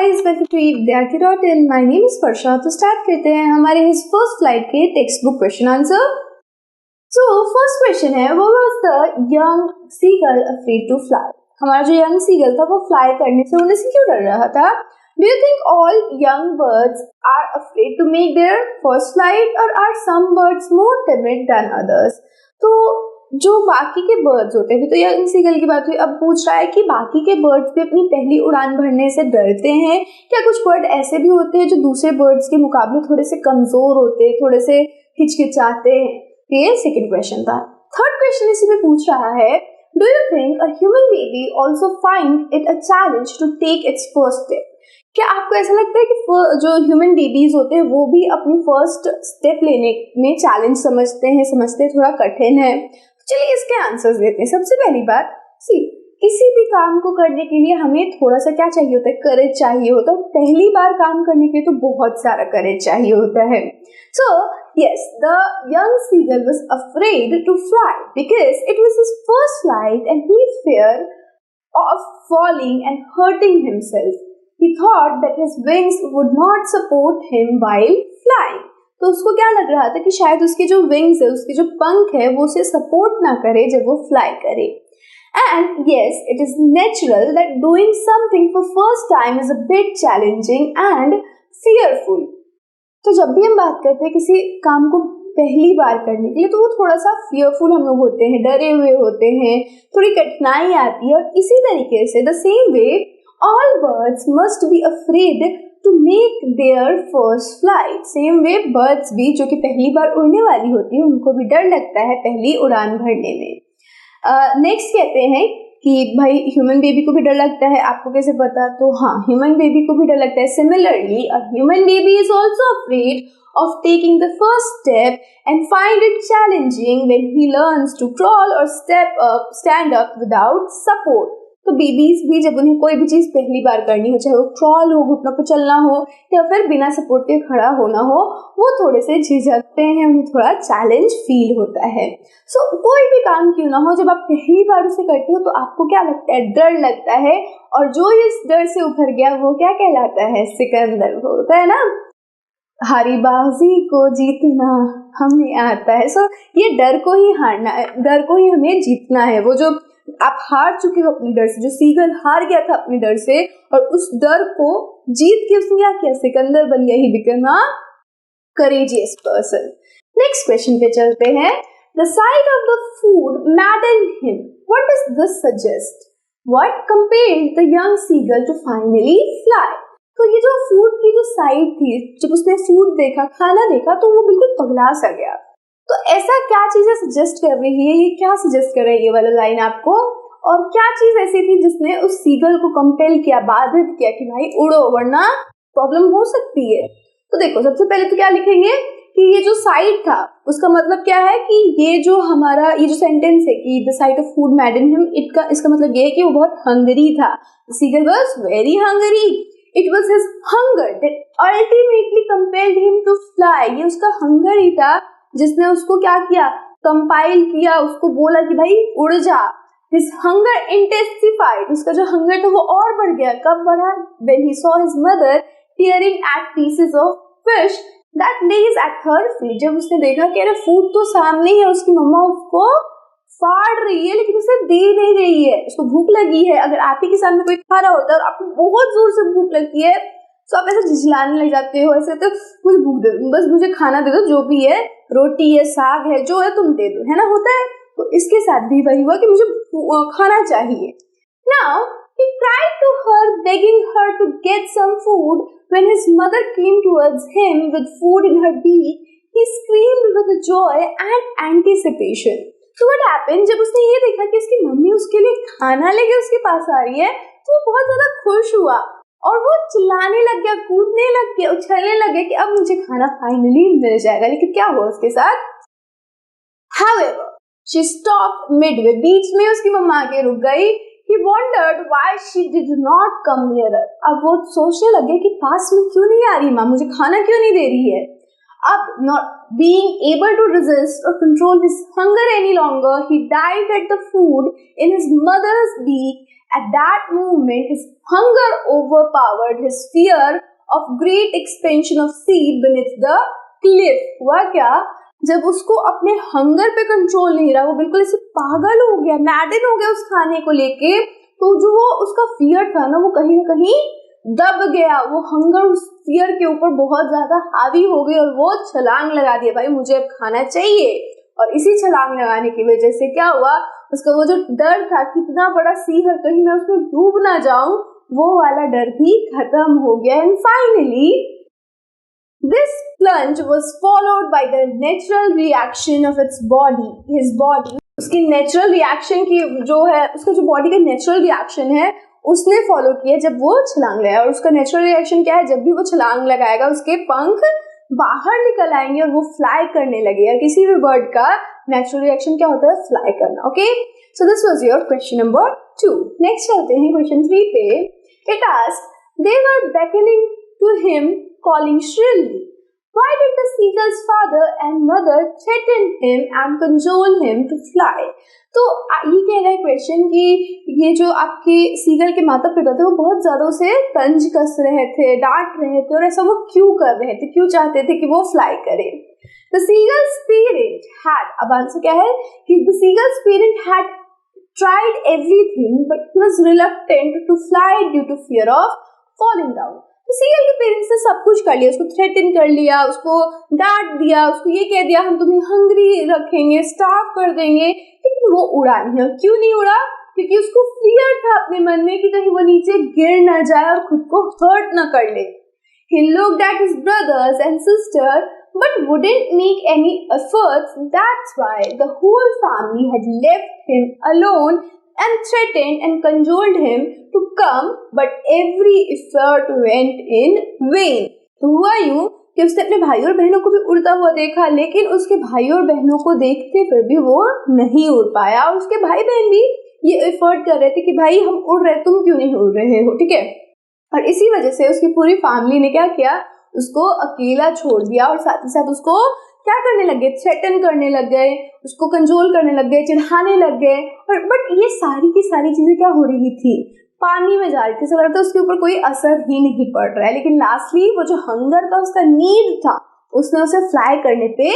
Guys, welcome to विद्यार्थी.in। My name is Varsha. तो start करते हैं हमारे इस फर्स्ट स्लाइड के textbook question answer. So first question है, what was the young seagull afraid to fly? हमारा जो यंग सीगल था वो फ्लाई करने से उड़ने से क्यों डर रहा था? Do you think all young birds are afraid to make their first flight or are some birds more timid than others? तो जो बाकी के बर्ड्स होते हैं, तो यंग सीगल की बात हुई, अब पूछ रहा है कि बाकी के बर्ड्स भी अपनी पहली उड़ान भरने से डरते हैं क्या? कुछ बर्ड ऐसे भी होते हैं जो दूसरे बर्ड्स के मुकाबले थोड़े से कमजोर होते हैं, थोड़े से हिचकिचाते हैं। ये सेकंड क्वेश्चन था। थर्ड क्वेश्चन इसी में पूछ रहा है, do you think a human baby also find it a challenge to take its first step? क्या आपको ऐसा लगता है कि जो ह्यूमन बेबीज होते हैं वो भी अपनी फर्स्ट स्टेप लेने में चैलेंज समझते थोड़ा कठिन है? चलिए इसके आंसर्स देते हैं। सबसे पहली बात, किसी भी काम को करने के लिए हमें थोड़ा सा क्या चाहिए होता है? करेज चाहिए होता है। पहली बार काम करने के लिए तो बहुत सारा करेज चाहिए होता है। सो yes, the young seagull was afraid to fly because it was his first flight and he feared of falling and hurting himself. He thought that his wings would not support him while flying. तो उसको क्या लग रहा था कि शायद उसके जो विंग्स है, उसके जो पंख है, वो उसे सपोर्ट ना करे जब वो फ्लाई करे। And yes, it is natural that doing something for first time is a bit challenging and fearful. तो जब भी हम बात करते हैं किसी काम को पहली बार करने के लिए, तो वो थोड़ा सा फियरफुल हम लोग होते हैं, डरे हुए होते हैं, थोड़ी कठिनाई आती है। और इसी तरीके से the same way all birds must be afraid to make their first flight। Same way birds भी जो कि पहली बार उड़ने वाली होती है, उनको भी डर लगता है पहली उड़ान भरने में। नेक्स्ट कहते हैं कि भाई ह्यूमन बेबी को भी डर लगता है। आपको कैसे पता? तो हाँ, ह्यूमन बेबी को भी डर लगता है। Similarly a human baby is also afraid of taking the first step and find it challenging when he learns to crawl or stand up without support। तो बेबीज भी जब उन्हें कोई भी चीज पहली बार करनी हो, चाहे वो क्रॉल हो, घुटनों पर चलना हो या फिर बिना सपोर्ट के खड़ा होना हो, वो थोड़े से झिझकते हैं, उन्हें थोड़ा चैलेंज फील होता है। सो कोई भी काम क्यों ना हो, जब आप पहली बार उसे करते हो तो आपको क्या लगता है? डर लगता है। और जो इस डर से उभर गया वो क्या कहलाता है? सिकंदर होता है ना। हारी बाजी को जीतना हमें आता है। सो ये डर को ही हारना है, डर को ही हमें जीतना है। वो जो आप हार चुके हो अपने डर से, जो सीगल हार गया था अपने डर से, और उस डर को जीत के उसने क्या किया? सिकंदर बन गया। He become a courageous person. Next question पे चलते हैं। The sight of the food maddened him. What does this suggest? What compelled the young seagull to finally fly? तो ये जो फूड की जो साइट थी, जब उसने फूड देखा, खाना देखा, तो वो बिल्कुल पगला सा गया। तो ऐसा क्या चीजें सजेस्ट कर रही है? ये क्या सजेस्ट कर रही है ये वाला लाइन आपको? और क्या चीज ऐसी थी जिसने उस सीगल को कंपेल किया, बाधित किया कि भाई उड़ो वरना प्रॉब्लम हो सकती है? तो देखो, सबसे पहले तो क्या लिखेंगे कि ये जो साइट था उसका मतलब क्या है कि ये जो हमारा ये जो सेंटेंस है कि the sight of food maddened him, इसका मतलब ये है कि वो बहुत हंगरी था। The seagull was very hungry. It was his hunger that ultimately compelled him to fly। ये उसका हंगर ही था जिसने उसको क्या किया? कंपाइल किया, उसको बोला कि भाई उड़ जा। His hunger intensified। उसका जो हंगर था वो और बढ़ गया। कब बढ़ा? When he saw his mother tearing at pieces of fish that lays at her feet। जब उसने देखा कि अरे फूड तो सामने ही है, उसकी मम्मा उसको फाड़ रही है लेकिन उसे दे नहीं रही है, उसको भूख लगी है। अगर आप ही के सामने कोई खा रहा होता है और आपको बहुत जोर से भूख लगती है तो आप ऐसे झिझलाने लग जाते हो, ऐसे तो मुझे भूख दे दो, बस मुझे खाना दे दो, जो भी है, रोटी है, साग है, जो है तुम दे दो, है ना, होता है। तो इसके साथ भी वही हुआ कि मुझे खाना चाहिए। Now he cried to her, begging her to get some food। When his mother came towards him with food in her beak, he screamed with joy and anticipation। So what happened? जब उसने ये देखा कि उसकी mummy उसके लिए खाना लेके उसके पास आ रही है, तो वो बहुत ज्यादा खुश हुआ और वो चिल्लाने लग गया, कूदने लग गया, उछलने लग गया कि अब मुझे खाना फाइनली मिल जाएगा। लेकिन क्या हुआ उसके साथ? However, she stopped midway। बीच में उसकी मम्मा आके रुक गई। He wondered why she did not come nearer। अब वो सोचने लगे कि पास में क्यों नहीं आ रही माँ, मुझे खाना क्यों नहीं दे रही है। Up, not being able to resist or control his hunger any longer, he dived at the food in his mother's beak. At that moment, his hunger overpowered his fear of great expansion of sea beneath the cliff. हुआ क्या, जब उसको अपने hunger पे control नहीं रहा, वो बिल्कुल ऐसे पागल हो गया, मैडन हो गया उस खाने को लेके, तो जो वो उसका फियर था ना वो कहीं ना कहीं दब गया। वो हंगर उस फियर के ऊपर बहुत ज्यादा हावी हो गई और वो छलांग लगा दिया, भाई मुझे अब खाना चाहिए। और इसी छलांग लगाने की वजह से क्या हुआ, उसका वो जो डर था कितना बड़ा सी है कहीं मैं उसमें डूब ना जाऊं, वो वाला डर भी खत्म हो गया। And finally this plunge was followed by the natural reaction of its body, his body, उसकी नेचुरल रिएक्शन की जो है, उसका जो बॉडी का नेचुरल रिएक्शन है उसने फॉलो किया जब वो छलांग लगाया। और उसका नेचुरल रिएक्शन क्या है, जब भी वो छलांग लगाएगा उसके पंख बाहर निकल आएंगे और वो फ्लाई करने लगेगा। किसी भी बर्ड का नेचुरल रिएक्शन क्या होता है, फ्लाई करना। Okay, so this was your question number 2। Next चलते हैं क्वेश्चन 3 पे। It asked, they were beckoning to him, calling shrilly. Why did the seagull's father and mother threaten him and cajole him to fly? तो ये कह रहा है question कि ये जो आपके सीगल के माता पिता थे वो बहुत ज्यादा उसे तंज कस रहे थे, डांट रहे थे, और ऐसा वो क्यों कर रहे थे, क्यों चाहते थे कि वो फ्लाई करे। The seagull's parent had, अब आंसर क्या है कि the seagull's parent had tried everything but he was reluctant to fly due to fear of falling down. तो सीगल के पेरेंट्स ने सब कुछ कर लिया, उसको थ्रेटन कर लिया, उसको डांट दिया, उसको ये कह दिया हम तुम्हें हंग्री रखेंगे, स्टार्व कर देंगे, लेकिन वो उड़ा नहीं। क्यों नहीं उड़ा, क्योंकि उसको फियर था अपने मन में कि कहीं वो नीचे गिर ना जाए और खुद को हर्ट ना कर ले। He looked at his brothers and sister but wouldn't make any efforts. That's why the whole family had left him alone and threatened and cajoled him to come, but every effort went in vain. तो हुआ यूं कि उसने अपने भाइयों और बहनों को भी उड़ता हुआ देखा, लेकिन उसके भाइयों और बहनों को देखते हुए भी वो नहीं उड़ पाया। और उसके भाई बहन भी ये एफर्ट कर रहे थे कि भाई हम उड़ रहे, तुम क्यों नहीं उड़ रहे हो, ठीक है। और इसी वजह से उसकी पूरी फैमिली ने क्या किया, उसको अकेला छोड़ दिया और साथ ही साथ उसको क्या करने लग गए, थ्रेटन करने लग गए, उसको कंट्रोल करने लग गए, चिढ़ाने लग गए। और बट ये सारी की सारी चीजें क्या हो रही थी, पानी में जा रही थी। ऐसा लगता है उसके ऊपर कोई असर ही नहीं पड़ रहा है, लेकिन लास्टली वो जो हंगर का उसका नीड था उसने उसे फ्लाई करने पे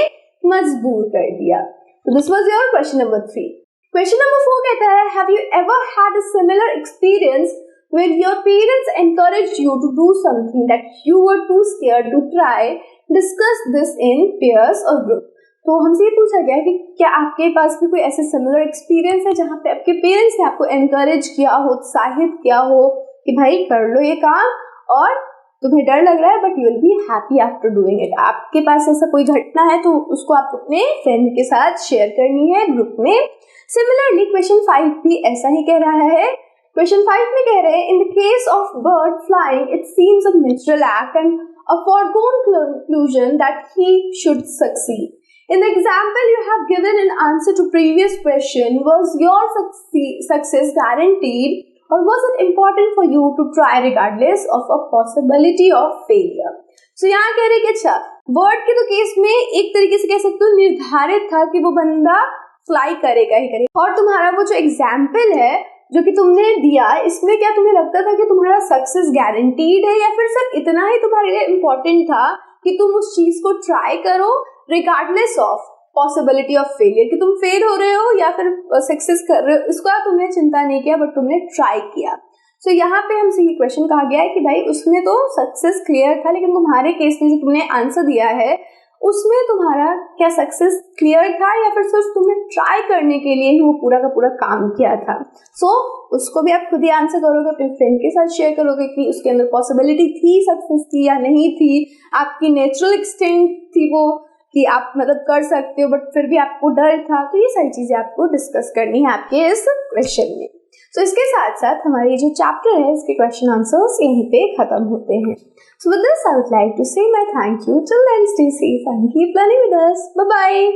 मजबूर कर दिया। तो this was your question number 3। Question number 4 कहता है, have you ever had a similar experience where your parents encouraged you to do something that you were too scared to try? Discuss this in pairs or group. तो हमसे ये पूछा गया कि क्या आपके पास भी कोई ऐसे सिमिलर एक्सपीरियंस है जहाँ पे आपके पेरेंट्स ने आपको एनकरेज किया हो, उत्साहित किया हो कि भाई कर लो ये काम, और तुम्हें डर लग रहा है but you will be happy after doing it. आपके पास ऐसा कोई घटना है तो उसको आप अपने फ्रेंड के साथ शेयर करनी है ग्रुप में। सिमिलरली क्वेश्चन 5 भी ऐसा ही कह रहा है। क्वेश्चन 5 में कह रहे हैं, in the case of bird flying it seems a natural act and a foregone conclusion that he should succeed. In the example you have given in answer to previous question, was your success guaranteed or was it important for you to try regardless of a possibility of failure? So यहाँ कह रहे कि अच्छा bird के तो case में एक तरीके से कह सकते हो निर्धारित था कि वो बंदा फ्लाई करेगा ही करेगा, और तुम्हारा वो जो एग्जाम्पल है जो कि तुमने दिया इसमें क्या तुम्हें लगता था कि तुम्हारा सक्सेस गारंटीड है, या फिर सिर्फ इतना ही तुम्हारे लिए इम्पोर्टेंट था कि तुम उस चीज को ट्राई करो regardless of possibility of failure, कि तुम फेल हो रहे हो या फिर सक्सेस कर रहे हो, इसका तुमने चिंता नहीं किया बट तुमने ट्राई किया। सो यहाँ पे हमसे ये क्वेश्चन कहा गया है कि भाई उसमें तो सक्सेस क्लियर था, लेकिन तुम्हारे केस में जो तुमने आंसर दिया है उसमें तुम्हारा क्या सक्सेस क्लियर था या फिर सिर्फ तुमने ट्राई करने के लिए ही वो पूरा का पूरा काम किया था। सो उसको भी आप खुद ही आंसर करोगे, अपने फ्रेंड के साथ शेयर करोगे कि उसके अंदर पॉसिबिलिटी थी सक्सेस की या नहीं थी, आपकी नेचुरल एक्सटेंट थी वो कि आप मतलब कर सकते हो बट फिर भी आपको डर था। तो ये सारी चीजें आपको डिस्कस करनी है आपके इस क्वेश्चन में। तो इसके साथ साथ हमारी जो चैप्टर है इसके क्वेश्चन आंसर्स यहीं पे खत्म होते हैं। So with this I would like to say my thank you. Till then stay safe and keep learning with us. Bye bye.